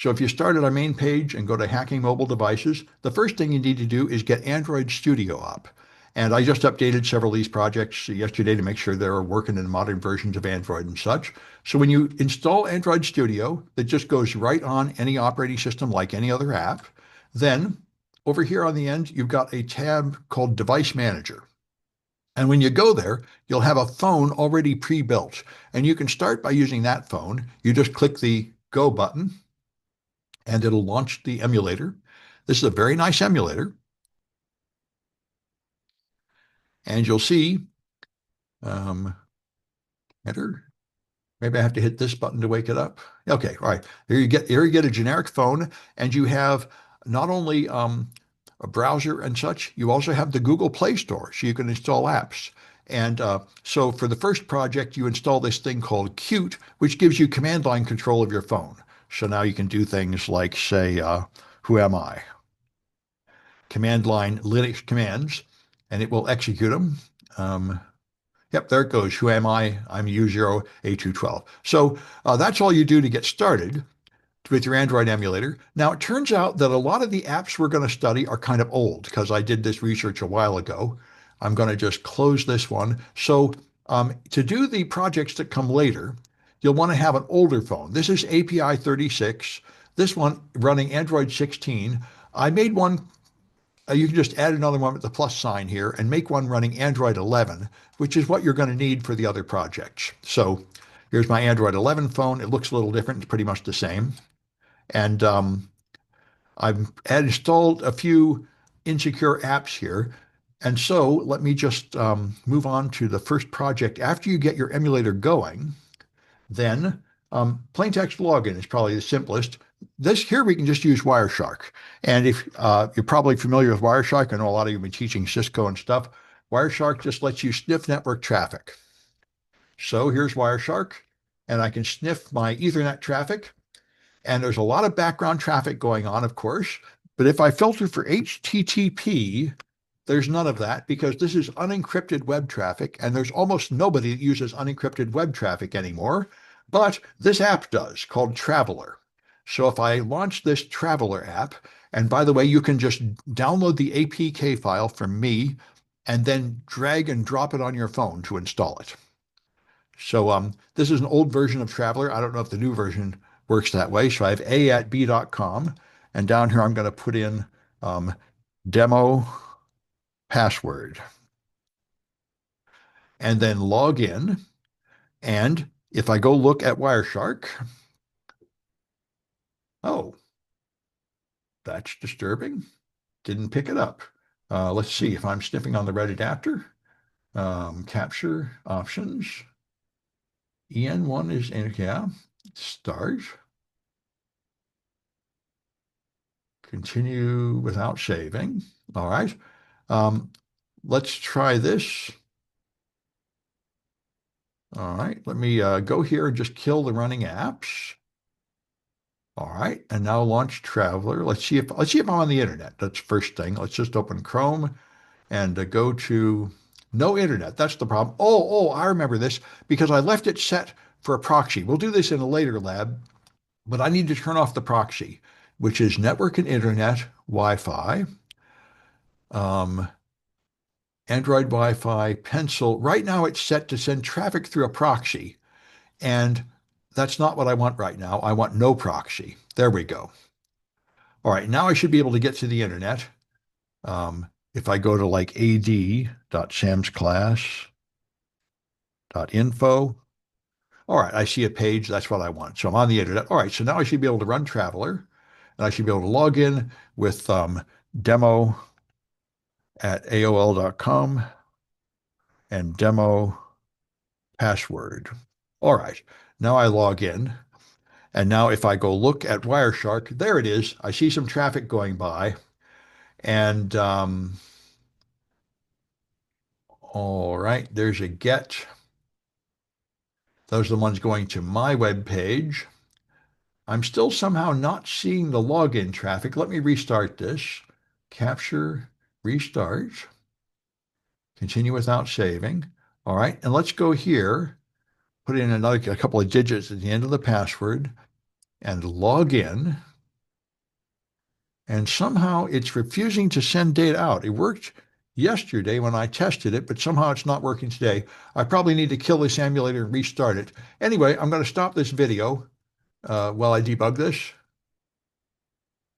So if you start at our main page and go to hacking mobile devices, the first thing you need to do is get Android Studio up. And I just updated several of these projects yesterday to make sure they're working in modern versions of Android and such. So when you install Android Studio, it just goes right on any operating system like any other app. Then over here on the end, you've got a tab called Device Manager. And when you go there, you'll have a phone already pre-built. And you can start by using that phone. You just click the Go button and it'll launch the emulator. This is a very nice emulator. And you'll see, enter. Maybe I have to hit this button to wake it up. Okay, all right. Here you get a generic phone, and you have not only a browser and such, you also have the Google Play Store, so you can install apps. And so for the first project, you install this thing called Qt, which gives you command line control of your phone. So now you can do things like, say, who am I? Command line Linux commands, and it will execute them. Yep, there it goes. Who am I? I'm U0A212. So that's all you do to get started with your Android emulator. Now, it turns out that a lot of the apps we're going to study are kind of old because I did this research a while ago. I'm going to just close this one. So to do the projects that come later, you'll want to have an older phone. This is API 36. This one running Android 16. I made one. You can just add another one with the plus sign here and make one running Android 11, which is what you're going to need for the other projects. So here's my Android 11 phone. It looks a little different. It's pretty much the same. And I've installed a few insecure apps here. And so let me just move on to the first project. After you get your emulator going, then plain text login is probably the simplest. This here we can just use Wireshark. And if you're probably familiar with Wireshark, I know a lot of you have been teaching Cisco and stuff. Wireshark just lets you sniff network traffic. So here's Wireshark, and I can sniff my Ethernet traffic. And there's a lot of background traffic going on, of course. But if I filter for HTTP, there's none of that because this is unencrypted web traffic, and there's almost nobody that uses unencrypted web traffic anymore. But this app does, called Traveler. So if I launch this Traveler app, and by the way, you can just download the APK file from me and then drag and drop it on your phone to install it. So this is an old version of Traveler. I don't know if the new version works that way. So I have a@b.com, and down here I'm going to put in demo password and then log in. And if I go look at Wireshark, oh, that's disturbing. Didn't pick it up. Let's see if I'm sniffing on the red adapter. Capture options. EN1 is in, yeah. Start. Continue without saving. All right. Let's try this. All right. Let me go here and just kill the running apps. All right. And now launch Traveler. Let's see if I'm on the internet. That's first thing. Let's just open Chrome and go to no internet. That's the problem. Oh, I remember this because I left it set for a proxy. We'll do this in a later lab, but I need to turn off the proxy, which is network and internet Wi-Fi, Android Wi-Fi, pencil. Right now it's set to send traffic through a proxy, and that's not what I want right now. I want no proxy. There we go. All right, now I should be able to get to the internet. If I go to like ad.samsclass.info, all right, I see a page. That's what I want. So I'm on the internet. All right, so now I should be able to run Traveler, and I should be able to log in with demo@aol.com and demo password. All right, now I log in. And now if I go look at Wireshark, there it is. I see some traffic going by. And all right, there's a get. Those are the ones going to my web page. I'm still somehow not seeing the login traffic. Let me restart this. Capture, restart, continue without saving. All right, and let's go here, put in a couple of digits at the end of the password and log in. and somehow it's refusing to send data out. It worked yesterday when I tested it, but somehow it's not working today. I probably need to kill this emulator and restart it. Anyway, I'm going to stop this video while I debug this.